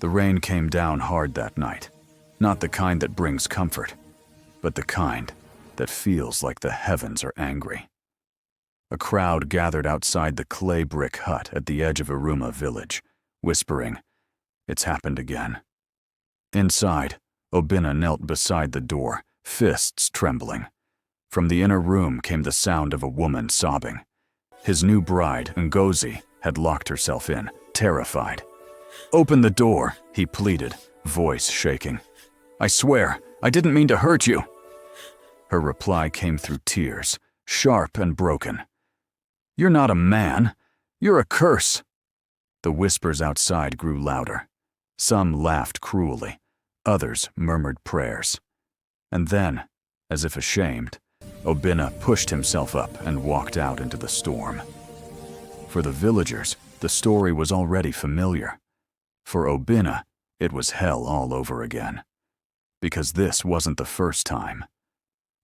The rain came down hard that night, not the kind that brings comfort, but the kind that feels like the heavens are angry. A crowd gathered outside the clay brick hut at the edge of Erumma village, whispering, "It's happened again." Inside, Obinna knelt beside the door, fists trembling. From the inner room came the sound of a woman sobbing. His new bride, Ngozi, had locked herself in, terrified. "Open the door," he pleaded, voice shaking. "I swear, I didn't mean to hurt you." Her reply came through tears, sharp and broken. "You're not a man. You're a curse." The whispers outside grew louder. Some laughed cruelly. Others murmured prayers. And then, as if ashamed, Obinna pushed himself up and walked out into the storm. For the villagers, the story was already familiar. For Obinna, it was hell all over again. Because this wasn't the first time.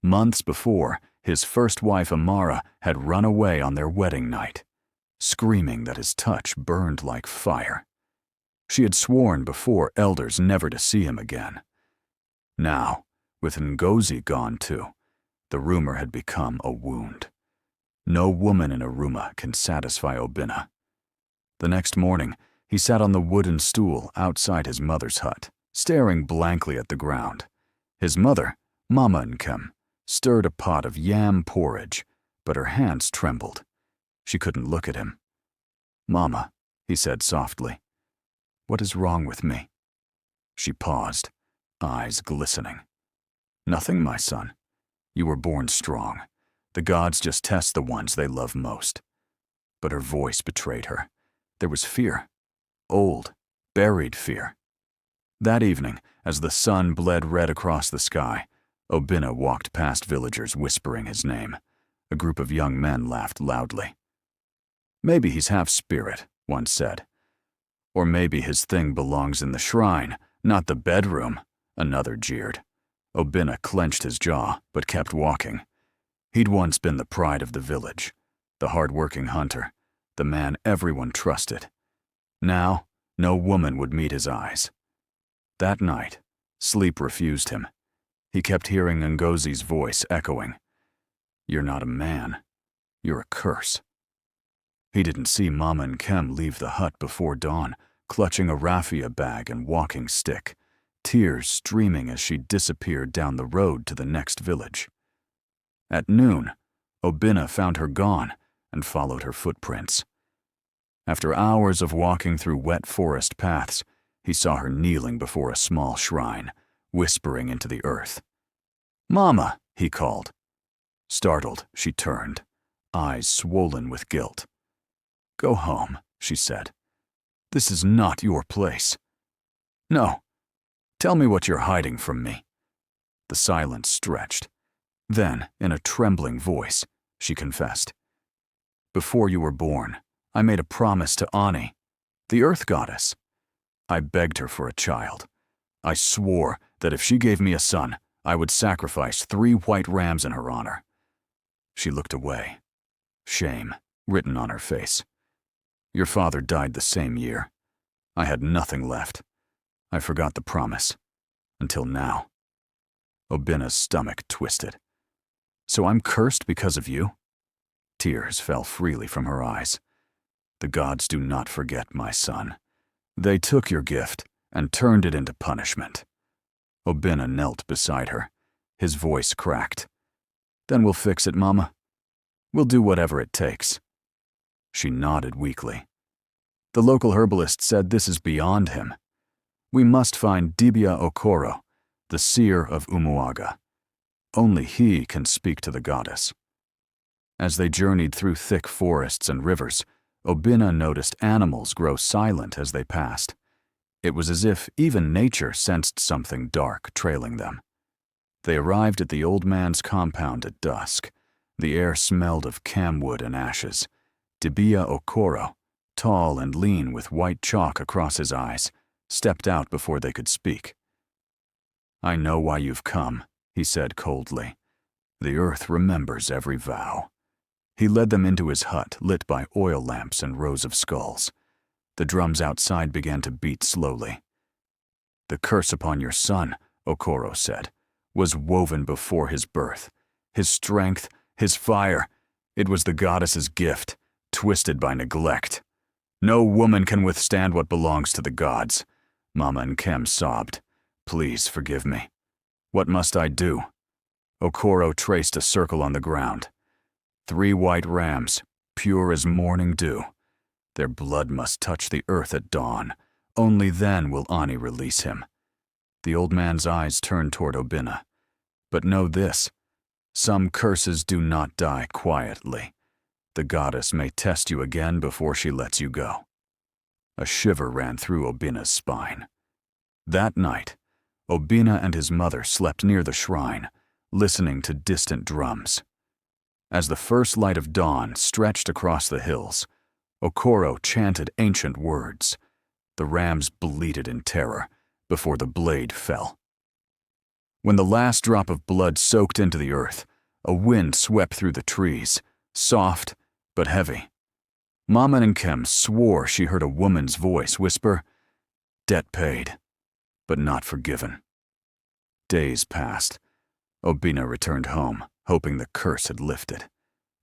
Months before, his first wife Amara had run away on their wedding night, screaming that his touch burned like fire. She had sworn before elders never to see him again. Now, with Ngozi gone too, the rumor had become a wound. No woman in Erumma can satisfy Obinna. The next morning, he sat on the wooden stool outside his mother's hut, staring blankly at the ground. His mother, Mama Nkem, stirred a pot of yam porridge, but her hands trembled. She couldn't look at him. "Mama," he said softly, "what is wrong with me?" She paused, eyes glistening. "Nothing, my son. You were born strong. The gods just test the ones they love most." But her voice betrayed her. There was fear. Old, buried fear. That evening, as the sun bled red across the sky, Obinna walked past villagers whispering his name. A group of young men laughed loudly. "Maybe he's half spirit," one said. "Or maybe his thing belongs in the shrine, not the bedroom," another jeered. Obinna clenched his jaw, but kept walking. He'd once been the pride of the village, the hard-working hunter, the man everyone trusted. Now, no woman would meet his eyes. That night, sleep refused him. He kept hearing Ngozi's voice echoing, "You're not a man. You're a curse." He didn't see Mama Nkem leave the hut before dawn, clutching a raffia bag and walking stick, tears streaming as she disappeared down the road to the next village. At noon, Obinna found her gone and followed her footprints. After hours of walking through wet forest paths, he saw her kneeling before a small shrine, whispering into the earth. "Mama," he called. Startled, she turned, eyes swollen with guilt. "Go home," she said. "This is not your place." "No. Tell me what you're hiding from me." The silence stretched. Then, in a trembling voice, she confessed. "Before you were born, I made a promise to Ani, the earth goddess. I begged her for a child. I swore that if she gave me a son, I would sacrifice 3 white rams in her honor." She looked away, shame written on her face. "Your father died the same year. I had nothing left. I forgot the promise. Until now." Obinna's stomach twisted. "So I'm cursed because of you?" Tears fell freely from her eyes. "The gods do not forget, my son. They took your gift and turned it into punishment." Obinna knelt beside her. His voice cracked. "Then we'll fix it, Mama. We'll do whatever it takes." She nodded weakly. "The local herbalist said this is beyond him. We must find Dibia Okoro, the seer of Umuaga. Only he can speak to the goddess." As they journeyed through thick forests and rivers, Obinna noticed animals grow silent as they passed. It was as if even nature sensed something dark trailing them. They arrived at the old man's compound at dusk. The air smelled of camwood and ashes. Dibia Okoro, tall and lean with white chalk across his eyes, stepped out before they could speak. "I know why you've come," he said coldly. "The earth remembers every vow." He led them into his hut, lit by oil lamps and rows of skulls. The drums outside began to beat slowly. The curse upon your son, Okoro said, was woven before his birth. His strength, his fire, it was the goddess's gift, twisted by neglect. No woman can withstand what belongs to the gods. Mama and Kem sobbed. Please forgive me. What must I do? Okoro traced a circle on the ground. 3 white rams, pure as morning dew. Their blood must touch the earth at dawn. Only then will Ani release him. The old man's eyes turned toward Obinna. But know this, some curses do not die quietly. The goddess may test you again before she lets you go. A shiver ran through Obinna's spine. That night, Obinna and his mother slept near the shrine, listening to distant drums. As the first light of dawn stretched across the hills, Okoro chanted ancient words. The rams bleated in terror before the blade fell. When the last drop of blood soaked into the earth, a wind swept through the trees, soft but heavy. Mama and Kem swore she heard a woman's voice whisper, "Debt paid, but not forgiven." Days passed. Obinna returned home, hoping the curse had lifted.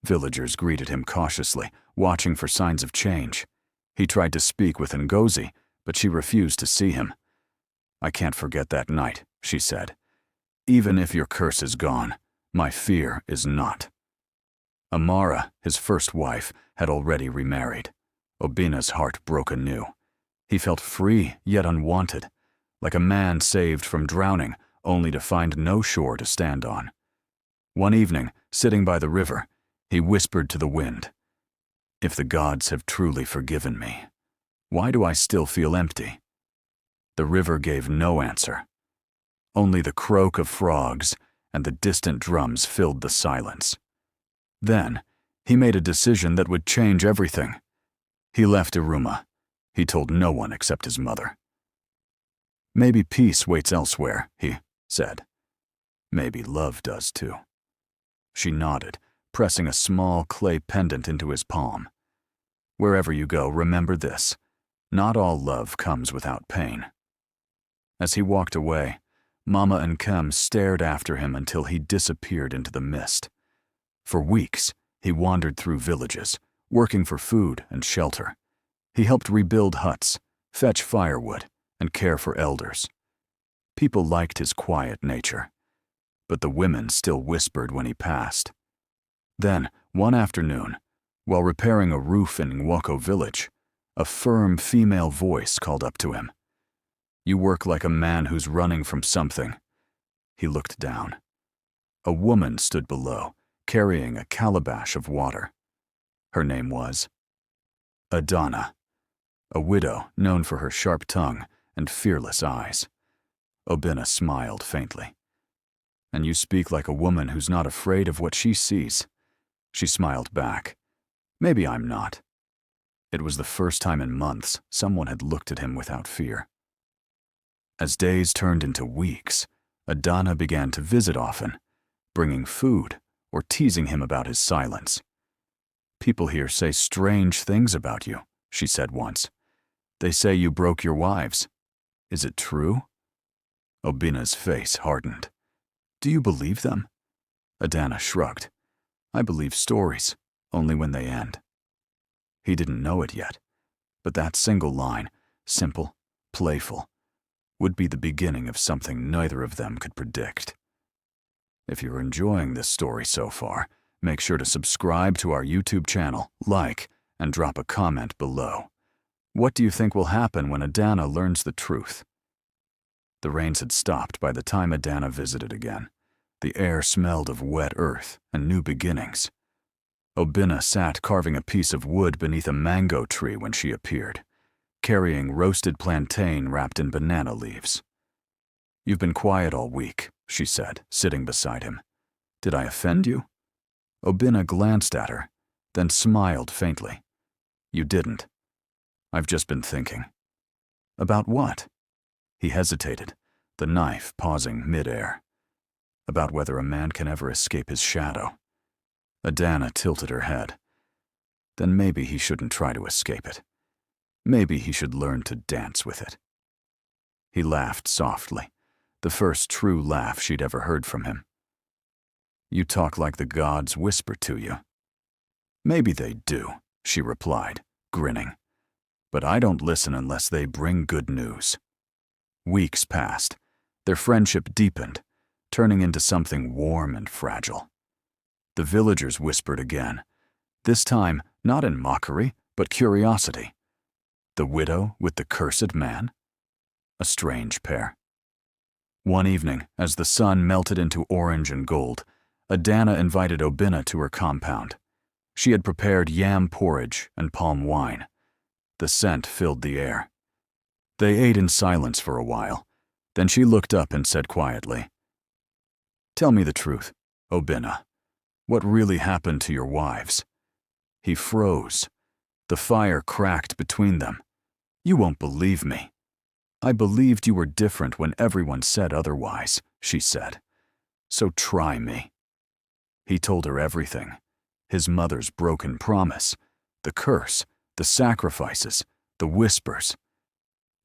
Villagers greeted him cautiously, watching for signs of change. He tried to speak with Ngozi, but she refused to see him. "I can't forget that night," she said. "Even if your curse is gone, my fear is not." Amara, his first wife, had already remarried. Obinna's heart broke anew. He felt free yet unwanted, like a man saved from drowning only to find no shore to stand on. One evening, sitting by the river, he whispered to the wind, "If the gods have truly forgiven me, why do I still feel empty?" The river gave no answer. Only the croak of frogs and the distant drums filled the silence. Then, he made a decision that would change everything. He left Erumma. He told no one except his mother. "Maybe peace waits elsewhere," he said. "Maybe love does too." She nodded, pressing a small clay pendant into his palm. "Wherever you go, remember this. Not all love comes without pain." As he walked away, Mama and Kem stared after him until he disappeared into the mist. For weeks, he wandered through villages, working for food and shelter. He helped rebuild huts, fetch firewood, and care for elders. People liked his quiet nature, but the women still whispered when he passed. Then, one afternoon, while repairing a roof in Nwoko village, a firm female voice called up to him. "You work like a man who's running from something." He looked down. A woman stood below, carrying a calabash of water. Her name was Adanna, a widow known for her sharp tongue and fearless eyes. Obinna smiled faintly. "And you speak like a woman who's not afraid of what she sees." She smiled back. "Maybe I'm not." It was the first time in months someone had looked at him without fear. As days turned into weeks, Adanna began to visit often, bringing food or teasing him about his silence. "People here say strange things about you," she said once. "They say you broke your wives. Is it true?" Obinna's face hardened. "Do you believe them?" Adanna shrugged. "I believe stories, only when they end." He didn't know it yet, but that single line, simple, playful, would be the beginning of something neither of them could predict. If you're enjoying this story so far, make sure to subscribe to our YouTube channel, like, and drop a comment below. What do you think will happen when Adanna learns the truth? The rains had stopped by the time Adanna visited again. The air smelled of wet earth and new beginnings. Obinna sat carving a piece of wood beneath a mango tree when she appeared, carrying roasted plantain wrapped in banana leaves. "You've been quiet all week," she said, sitting beside him. "Did I offend you?" Obinna glanced at her, then smiled faintly. "You didn't. I've just been thinking." "About what?" He hesitated, the knife pausing mid-air. "About whether a man can ever escape his shadow." Adanna tilted her head. "Then maybe he shouldn't try to escape it. Maybe he should learn to dance with it." He laughed softly, the first true laugh she'd ever heard from him. You talk like the gods whisper to you. Maybe they do, she replied, grinning. But I don't listen unless they bring good news. Weeks passed. Their friendship deepened, turning into something warm and fragile. The villagers whispered again, this time not in mockery, but curiosity. The widow with the cursed man? A strange pair. One evening, as the sun melted into orange and gold, Adanna invited Obinna to her compound. She had prepared yam porridge and palm wine. The scent filled the air. They ate in silence for a while. Then she looked up and said quietly, Tell me the truth, Obinna. What really happened to your wives? He froze. The fire cracked between them. You won't believe me. I believed you were different when everyone said otherwise, she said. So try me. He told her everything. His mother's broken promise, the curse, the sacrifices, the whispers.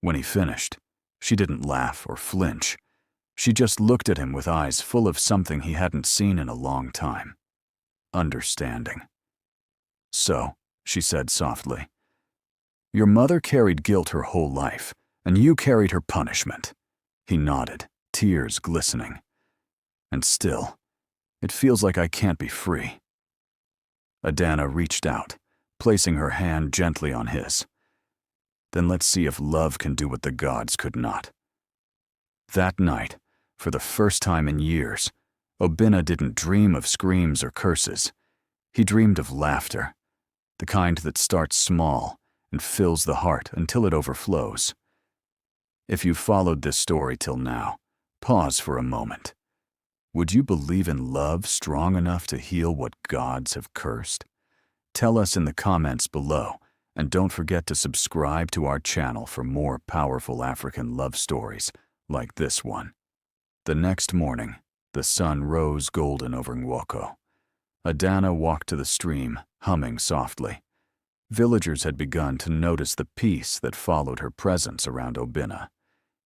When he finished, she didn't laugh or flinch. She just looked at him with eyes full of something he hadn't seen in a long time. Understanding. So, she said softly, your mother carried guilt her whole life, and you carried her punishment. He nodded, tears glistening. And still, it feels like I can't be free. Adanna reached out, placing her hand gently on his. Then let's see if love can do what the gods could not. That night, for the first time in years, Obinna didn't dream of screams or curses. He dreamed of laughter, the kind that starts small and fills the heart until it overflows. If you followed this story till now, pause for a moment. Would you believe in love strong enough to heal what gods have cursed? Tell us in the comments below, and don't forget to subscribe to our channel for more powerful African love stories like this one. The next morning, the sun rose golden over Ngwoko. Adanna walked to the stream, humming softly. Villagers had begun to notice the peace that followed her presence around Obinna.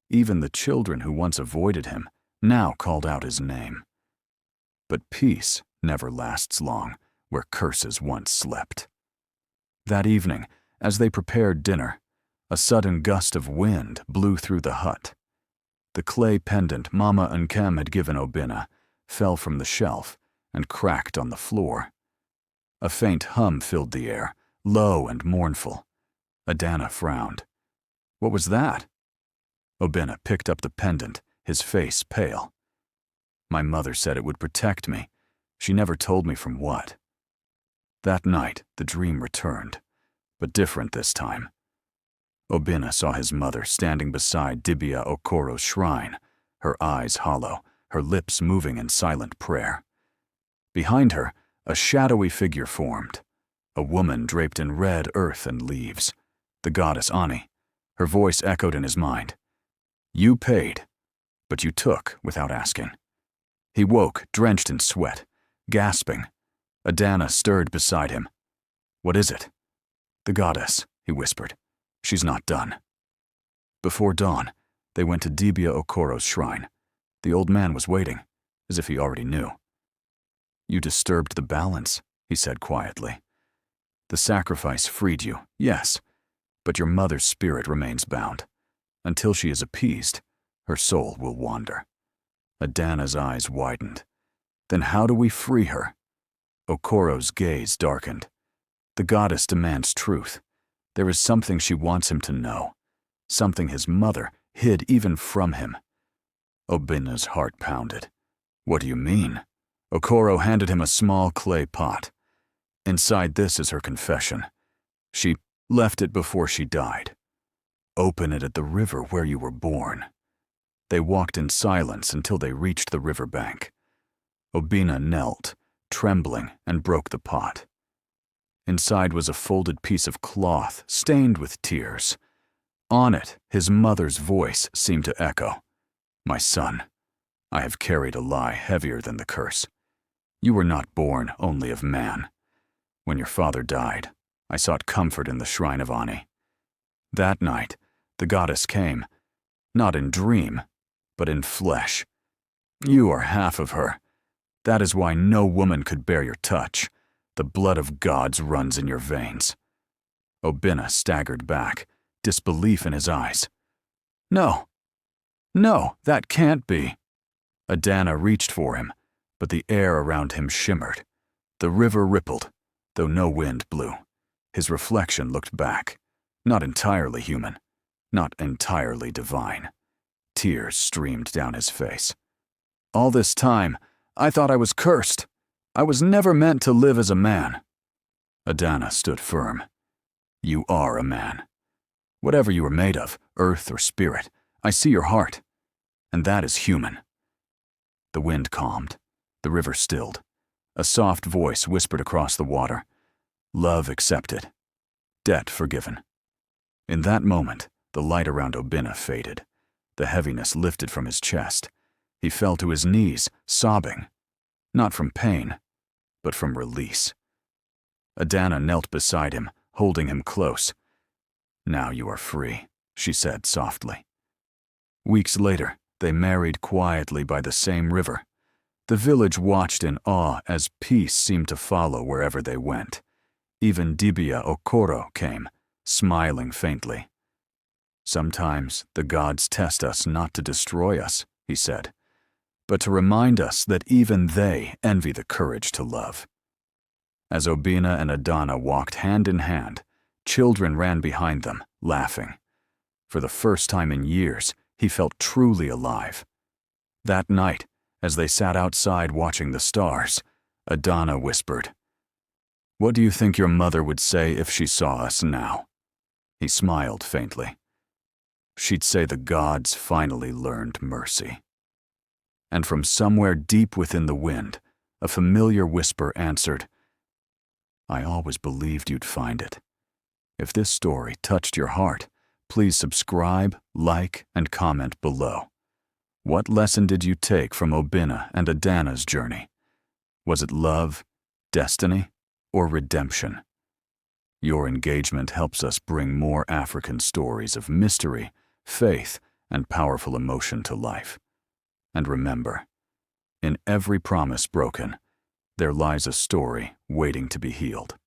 Even the children who once avoided him now called out his name. But peace never lasts long where curses once slept. That evening, as they prepared dinner, a sudden gust of wind blew through the hut. The clay pendant Mama Nkem had given Obinna fell from the shelf and cracked on the floor. A faint hum filled the air, low and mournful. Adanna frowned. What was that? Obinna picked up the pendant, his face pale. My mother said it would protect me. She never told me from what. That night, the dream returned, but different this time. Obinna saw his mother standing beside Dibia Okoro's shrine, her eyes hollow, her lips moving in silent prayer. Behind her, a shadowy figure formed, a woman draped in red earth and leaves, the goddess Ani. Her voice echoed in his mind. You paid, but you took without asking. He woke, drenched in sweat, gasping. Adanna stirred beside him. What is it? The goddess, he whispered. She's not done. Before dawn, they went to Dibia Okoro's shrine. The old man was waiting, as if he already knew. You disturbed the balance, he said quietly. The sacrifice freed you, yes, but your mother's spirit remains bound. Until she is appeased, her soul will wander. Adanna's eyes widened. Then how do we free her? Okoro's gaze darkened. The goddess demands truth. There is something she wants him to know, something his mother hid even from him. Obinna's heart pounded. What do you mean? Okoro handed him a small clay pot. Inside this is her confession. She left it before she died. Open it at the river where you were born. They walked in silence until they reached the river bank. Obinna knelt, trembling, and broke the pot. Inside was a folded piece of cloth stained with tears. On it, his mother's voice seemed to echo. My son, I have carried a lie heavier than the curse. You were not born only of man. When your father died, I sought comfort in the shrine of Ani. That night, the goddess came. not in dream, but in flesh. You are half of her. That is why no woman could bear your touch. The blood of gods runs in your veins." Obinna staggered back, disbelief in his eyes. "No, no, that can't be." Adanna reached for him, but the air around him shimmered. The river rippled, though no wind blew. His reflection looked back, not entirely human, not entirely divine. Tears streamed down his face. "All this time, I thought I was cursed. I was never meant to live as a man." Adanna stood firm. "You are a man. Whatever you are made of, earth or spirit, I see your heart, and that is human." The wind calmed. The river stilled. A soft voice whispered across the water. Love accepted. Debt forgiven. In that moment, the light around Obinna faded. The heaviness lifted from his chest. He fell to his knees, sobbing. Not from pain, but from release. Adanna knelt beside him, holding him close. "Now you are free," she said softly. Weeks later, they married quietly by the same river. The village watched in awe as peace seemed to follow wherever they went. Even Dibia Okoro came, smiling faintly. "Sometimes the gods test us not to destroy us," he said, "but to remind us that even they envy the courage to love." As Obinna and Adanna walked hand in hand, children ran behind them, laughing. For the first time in years, he felt truly alive. That night, as they sat outside watching the stars, Adanna whispered, "What do you think your mother would say if she saw us now?" He smiled faintly. "She'd say the gods finally learned mercy." And from somewhere deep within the wind, a familiar whisper answered, "I always believed you'd find it." If this story touched your heart, please subscribe, like, and comment below. What lesson did you take from Obinna and Adanna's journey? Was it love, destiny, or redemption? Your engagement helps us bring more African stories of mystery, faith, and powerful emotion to life. And remember, in every promise broken, there lies a story waiting to be healed.